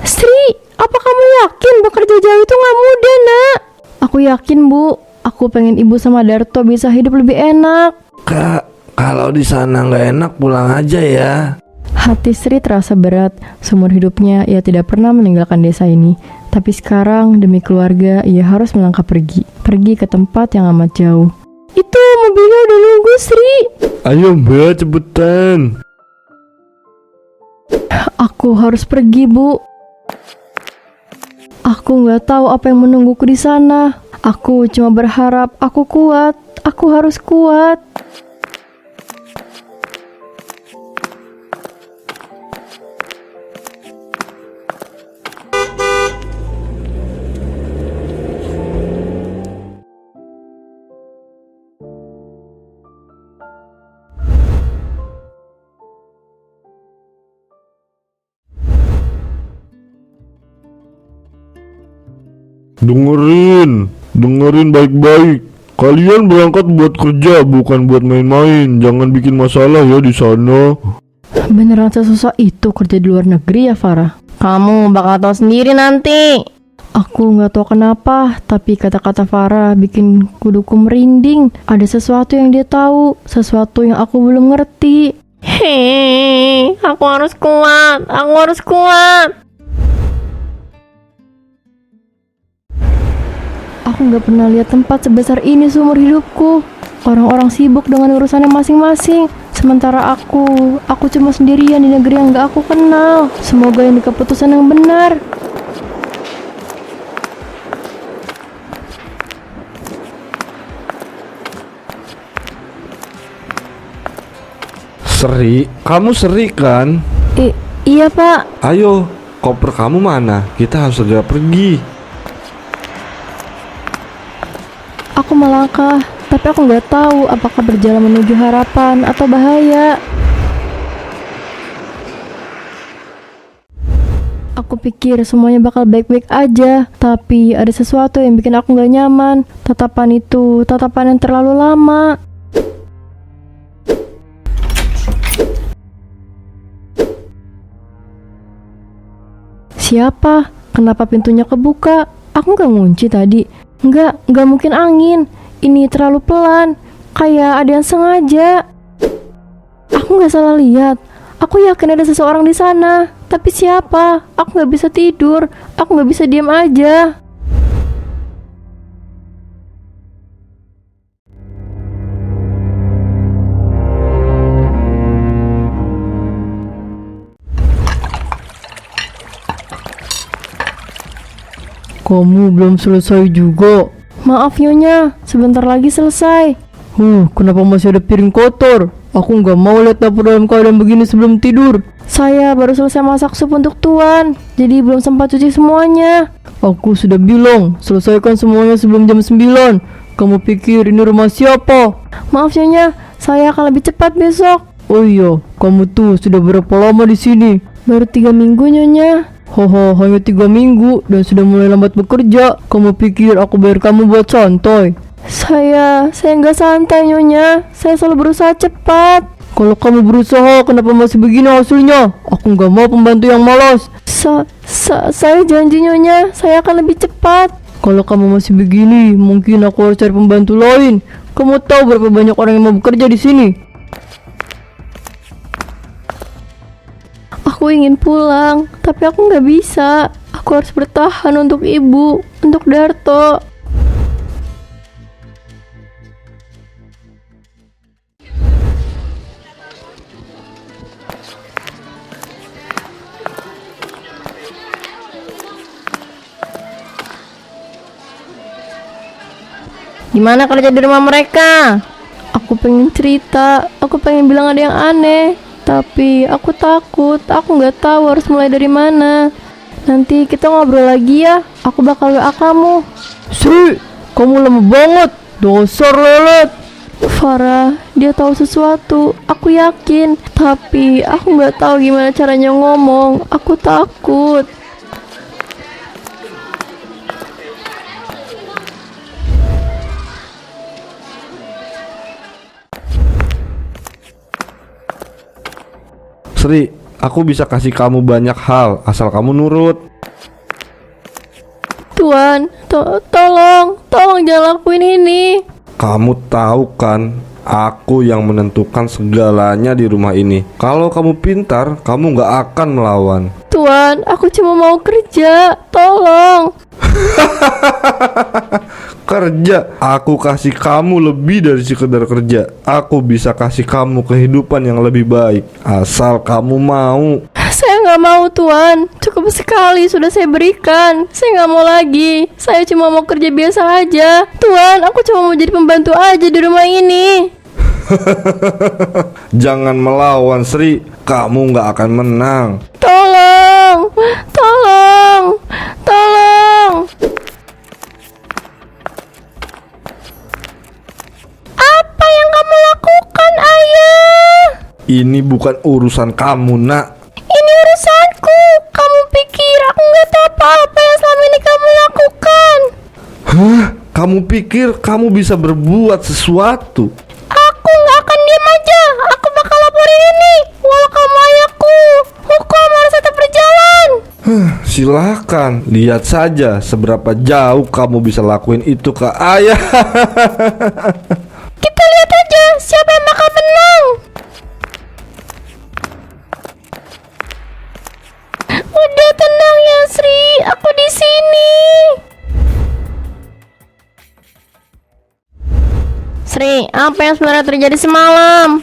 Sri, apa kamu yakin bekerja jauh itu nggak mudah, nak? Aku yakin, Bu. Aku pengen ibu sama Darto bisa hidup lebih enak. Kak, kalau di sana nggak enak pulang aja ya. Hati Sri terasa berat. Seumur hidupnya ia tidak pernah meninggalkan desa ini. Tapi sekarang demi keluarga ia harus melangkah pergi. Pergi ke tempat yang amat jauh. Itu mobilnya udah nunggu, Sri. Ayo Mbak, cepetan. Aku harus pergi, Bu. Aku nggak tahu apa yang menungguku di sana. Aku cuma berharap aku kuat. Aku harus kuat. Dengerin baik-baik. Kalian berangkat buat kerja, bukan buat main-main. Jangan bikin masalah ya di sana. Beneran sesusah itu kerja di luar negeri ya, Farah? Kamu bakal tahu sendiri nanti. Aku nggak tahu kenapa, tapi kata-kata Farah bikin kuduku merinding. Ada sesuatu yang dia tahu, sesuatu yang aku belum ngerti. Hei, aku harus kuat. Aku harus kuat. Aku nggak pernah lihat tempat sebesar ini seumur hidupku. Orang-orang sibuk dengan urusannya masing-masing. Sementara aku cuma sendirian di negeri yang nggak aku kenal. Semoga ini keputusan yang benar. Seri, kamu Seri kan? Iya, Pak. Ayo, koper kamu mana? Kita harus segera pergi. Aku melangkah, tapi aku nggak tahu apakah berjalan menuju harapan atau bahaya. Aku pikir semuanya bakal baik-baik aja, tapi ada sesuatu yang bikin aku nggak nyaman. Tatapan itu, tatapan yang terlalu lama. Siapa? Kenapa pintunya kebuka? Aku nggak ngunci tadi. Nggak mungkin angin. Ini terlalu pelan. Kayak ada yang sengaja. Aku nggak salah lihat. Aku yakin ada seseorang di sana. Tapi siapa? Aku nggak bisa tidur. Aku nggak bisa diam aja. Kamu belum selesai juga. Maaf Nyonya, sebentar lagi selesai. Kenapa masih ada piring kotor? Aku nggak mau lihat dapur dalam keadaan begini sebelum tidur. Saya baru selesai masak sup untuk Tuan, jadi belum sempat cuci semuanya. Aku sudah bilang, selesaikan semuanya sebelum jam 9. Kamu pikir ini rumah siapa? Maaf Nyonya, saya akan lebih cepat besok. Oh iya, kamu tuh sudah berapa lama di sini? Baru 3 minggu Nyonya. Hanya 3 minggu dan sudah mulai lambat bekerja. Kamu pikir aku bayar kamu buat santai? Saya nggak santai Nyonya. Saya selalu berusaha cepat. Kalau kamu berusaha, kenapa masih begini hasilnya? Aku nggak mau pembantu yang malas. Saya janji Nyonya, saya akan lebih cepat. Kalau kamu masih begini, mungkin aku harus cari pembantu lain. Kamu tahu berapa banyak orang yang mau bekerja di sini? Aku ingin pulang, tapi aku nggak bisa. Aku harus bertahan untuk ibu, untuk Darto. Gimana kerja di rumah mereka? Aku pengen cerita, aku pengen bilang ada yang aneh. Tapi aku takut, aku nggak tahu harus mulai dari mana. Nanti kita ngobrol lagi ya, aku bakal WA kamu. Sri, kamu lama banget, dasar lelet. Farah, dia tahu sesuatu, aku yakin. Tapi aku nggak tahu gimana caranya ngomong, aku takut. Sri, Aku bisa kasih kamu banyak hal asal kamu nurut. Tuan, tolong jangan lakuin ini. Kamu tahu kan, aku yang menentukan segalanya di rumah ini. Kalau kamu pintar, kamu gak akan melawan. Tuan, aku cuma mau kerja, tolong. Kerja, aku kasih kamu lebih dari sekedar kerja. Aku bisa kasih kamu kehidupan yang lebih baik, asal kamu mau. Saya nggak mau, Tuan. Cukup sekali sudah saya berikan. Saya nggak mau lagi. Saya cuma mau kerja biasa aja. Tuan, aku cuma mau jadi pembantu aja di rumah ini. Jangan melawan, Sri. Kamu gak akan menang. Tolong. Apa yang kamu lakukan, Ayah? Ini bukan urusan kamu, nak. Ini urusanku. Kamu pikir aku nggak tahu apa-apa yang selama ini kamu lakukan? Hah? Kamu pikir kamu bisa berbuat sesuatu? Aku nggak akan diam aja. Aku bakal laporin ini. Walau kamu ayahku, hukum harus tetap berjalan. Silakan, lihat saja seberapa jauh kamu bisa lakuin itu ke ayah. Kita lihat aja siapa yang bakal menang. Udah tenang ya, Sri. Aku di sini. Sri, apa yang sebenarnya terjadi semalam?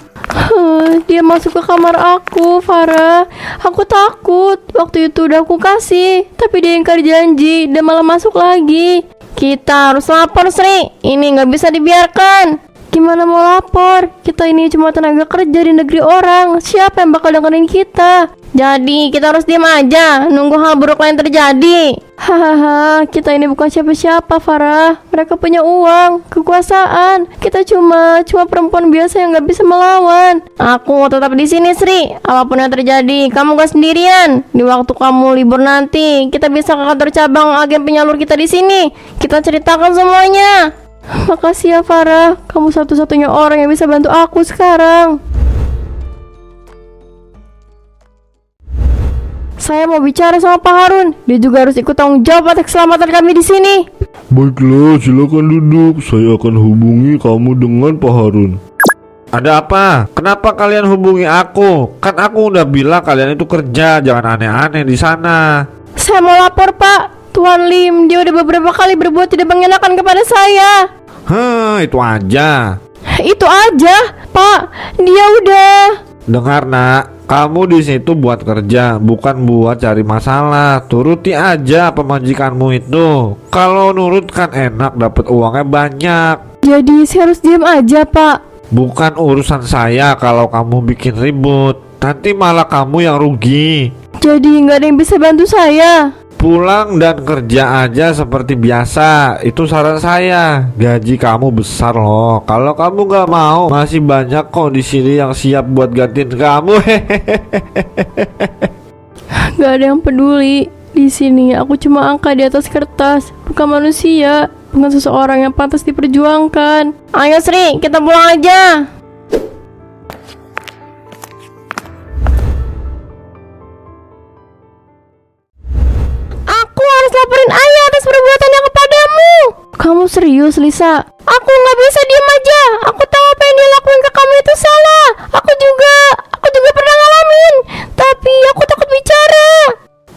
Dia masuk ke kamar aku, Farah. Aku takut. Waktu itu udah aku kasih, tapi dia ingkar janji dan malah masuk lagi. Kita harus lapor, Sri. Ini nggak bisa dibiarkan. Gimana mau lapor? Kita ini cuma tenaga kerja di negeri orang. Siapa yang bakal dengerin kita? Jadi kita harus diam aja, nunggu hal buruk lain terjadi. Hahaha, kita ini bukan siapa-siapa, Farah. Mereka punya uang, kekuasaan. Kita cuma perempuan biasa yang nggak bisa melawan. Aku tetap di sini, Sri. Apapun yang terjadi, kamu gak sendirian. Di waktu kamu libur nanti, kita bisa ke kantor cabang agen penyalur kita di sini. Kita ceritakan semuanya. Makasih ya, Farah. Kamu satu-satunya orang yang bisa bantu aku sekarang. Saya mau bicara sama Pak Harun. Dia juga harus ikut tanggung jawab atas keselamatan kami di sini. Baiklah, silakan duduk. Saya akan hubungi kamu dengan Pak Harun. Ada apa? Kenapa kalian hubungi aku? Kan aku udah bilang kalian itu kerja, jangan aneh-aneh di sana. Saya mau lapor, Pak. Tuan Lim, dia udah beberapa kali berbuat tidak mengenakan kepada saya. Itu aja. Itu aja, Pak. Dia udah. Dengar, nak, kamu di situ buat kerja, bukan buat cari masalah. Turuti aja pemajikanmu itu. Kalau nurut kan enak, dapat uangnya banyak. Jadi saya harus diam aja, Pak. Bukan urusan saya kalau kamu bikin ribut. Nanti malah kamu yang rugi. Jadi nggak ada yang bisa bantu saya. Pulang dan kerja aja seperti biasa. Itu saran saya. Gaji kamu besar loh. Kalau kamu gak mau, masih banyak kok di sini yang siap buat gantiin kamu. Gak ada yang peduli. Di sini aku cuma angka di atas kertas, bukan manusia, bukan seseorang yang pantas diperjuangkan. Ayo, Sri, kita pulang aja. Laporin ayah atas perbuatannya kepadamu. Kamu serius, Lisa? Aku nggak bisa diam aja. Aku tahu apa yang dia lakuin ke kamu itu salah. Aku juga pernah ngalamin. Tapi aku takut bicara.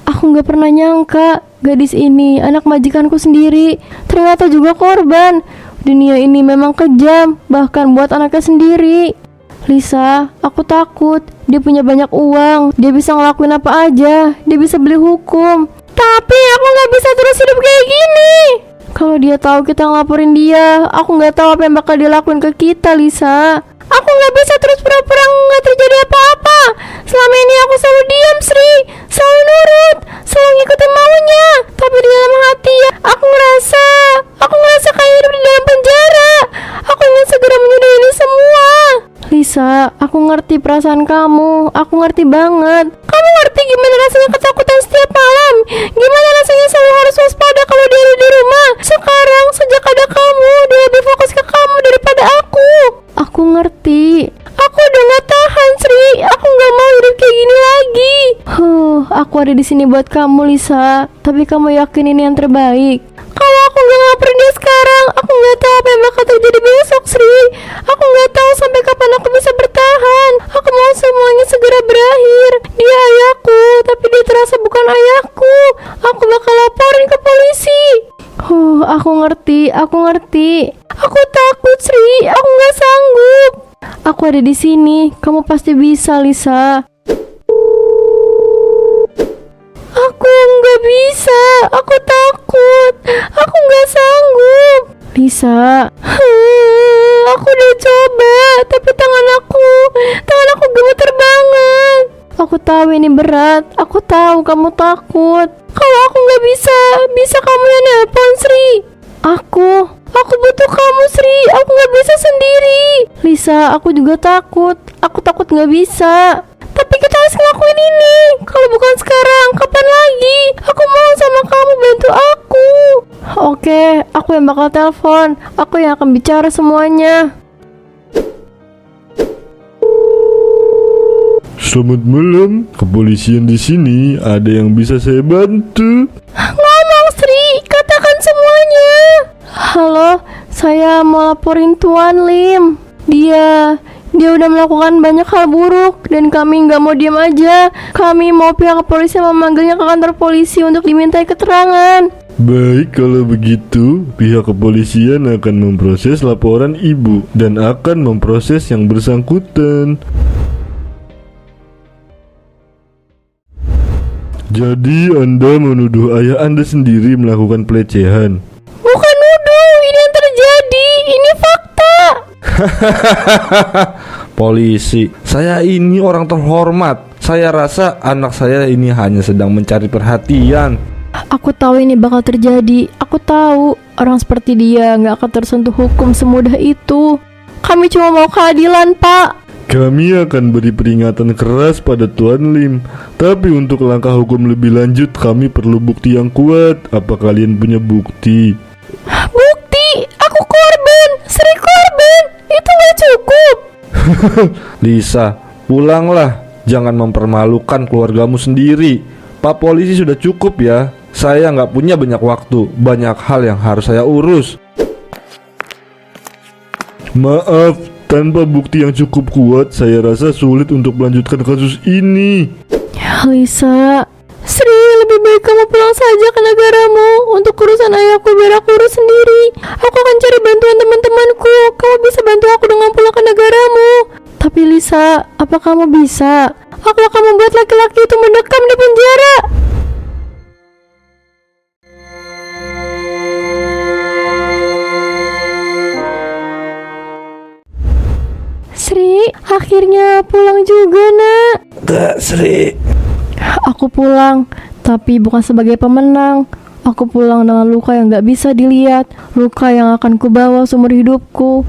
Aku nggak pernah nyangka gadis ini anak majikanku sendiri. Ternyata juga korban. Dunia ini memang kejam, bahkan buat anaknya sendiri. Lisa, aku takut. Dia punya banyak uang. Dia bisa ngelakuin apa aja. Dia bisa beli hukum. Tapi aku nggak bisa terus hidup kayak gini. Kalau dia tahu kita ngelaporin dia, aku nggak tahu apa yang bakal dia lakuin ke kita, Lisa. Aku nggak bisa terus pura-pura nggak terjadi apa-apa. Selama ini aku selalu diam, Sri, selalu nurut, selalu ngikutin maunya. Tapi di dalam hati ya, aku ngerasa kayak hidup di dalam penjara. Aku ingin segera menyudahi ini semua. Lisa, aku ngerti perasaan kamu. Aku ngerti banget. Kamu ngerti gimana rasanya ketakutan setiap malam? Gimana rasanya selalu harus waspada kalau dia ada di rumah? Sekarang, sejak ada kamu, dia lebih fokus ke kamu daripada aku. Aku ngerti. Aku udah gak tahan, Sri. Aku gak mau hidup kayak gini lagi. ada di sini buat kamu, Lisa. Tapi kamu yakin ini yang terbaik? Kalau aku nggak ngelaporin dia sekarang, aku nggak tahu apa yang bakal terjadi besok, Sri. Aku nggak tahu sampai kapan aku bisa bertahan. Aku mau semuanya segera berakhir. Dia ayahku, tapi dia terasa bukan ayahku. Aku bakal laporin ke polisi. Aku ngerti. Aku takut, Sri. Aku nggak sanggup. Aku ada di sini. Kamu pasti bisa, Lisa. Aku nggak bisa. Aku takut. Aku nggak sanggup. Lisa. Aku udah coba, tapi tangan aku gemeter banget. Aku tahu ini berat. Aku tahu kamu takut. Kalau aku nggak bisa kamu yang nelpon, Sri. Aku butuh kamu, Sri. Aku nggak bisa sendiri. Lisa, aku juga takut. Aku takut nggak bisa. Tapi kita harus ngelakuin ini. Kalau bukan sekarang, kapan lagi? Aku mau sama kamu bantu aku. Oke, aku yang bakal telepon. Aku yang akan bicara semuanya. Selamat malam, kepolisian di sini. Ada yang bisa saya bantu? Ngomong, Sri. Katakan semuanya. Halo, saya mau laporin Tuan Lim. Dia udah melakukan banyak hal buruk dan kami nggak mau diam aja. Kami mau pihak kepolisian memanggilnya ke kantor polisi untuk dimintai keterangan. Baik, kalau begitu pihak kepolisian akan memproses laporan ibu dan akan memproses yang bersangkutan. Jadi Anda menuduh ayah Anda sendiri melakukan pelecehan? Bukan nuduh, ini yang terjadi. Ini fakta. Polisi, saya ini orang terhormat. Saya rasa anak saya ini hanya sedang mencari perhatian. Aku tahu ini bakal terjadi. Aku tahu orang seperti dia nggak akan tersentuh hukum semudah itu. Kami cuma mau keadilan, Pak. Kami akan beri peringatan keras pada Tuan Lim. Tapi untuk langkah hukum lebih lanjut, kami perlu bukti yang kuat. Apa kalian punya bukti? Bukti? Aku korban. Sri korban. Itu nggak cukup. Lisa, pulanglah. Jangan mempermalukan keluargamu sendiri. Pak polisi sudah cukup ya. Saya nggak punya banyak waktu. Banyak hal yang harus saya urus. Maaf, tanpa bukti yang cukup kuat, saya rasa sulit untuk melanjutkan kasus ini. Lisa, Sri, lebih baik kamu pulang saja ke negaramu. Untuk urusan ayahku biar aku urus sendiri. Aku akan cari bantuan teman-temanku. Kamu bisa bantu aku dengan pulang ke negaramu. Tapi Lisa, apa kamu bisa? Aku akan membuat laki-laki itu mendekam di penjara. Sri, akhirnya pulang juga, Nak. Kak Sri. Aku pulang, tapi bukan sebagai pemenang. Aku pulang dengan luka yang gak bisa dilihat. Luka yang akan kubawa seumur hidupku.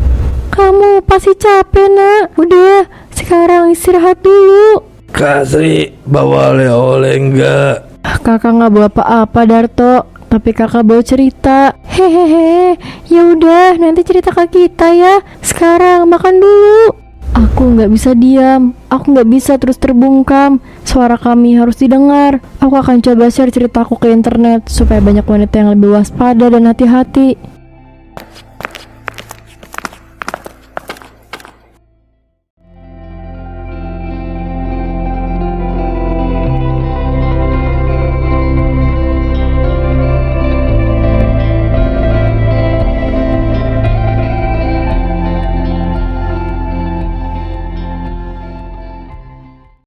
Kamu pasti capek, Nak. Udah, sekarang istirahat dulu. Kak Sri, bawa oleh-oleh enggak? Kakak gak bawa apa-apa, Darto. Tapi kakak bawa cerita. Hehehe, ya udah, nanti cerita ke kita ya. Sekarang makan dulu. Aku nggak bisa diam. Aku nggak bisa terus terbungkam. Suara kami harus didengar. Aku akan coba share ceritaku ke internet supaya banyak wanita yang lebih waspada dan hati-hati.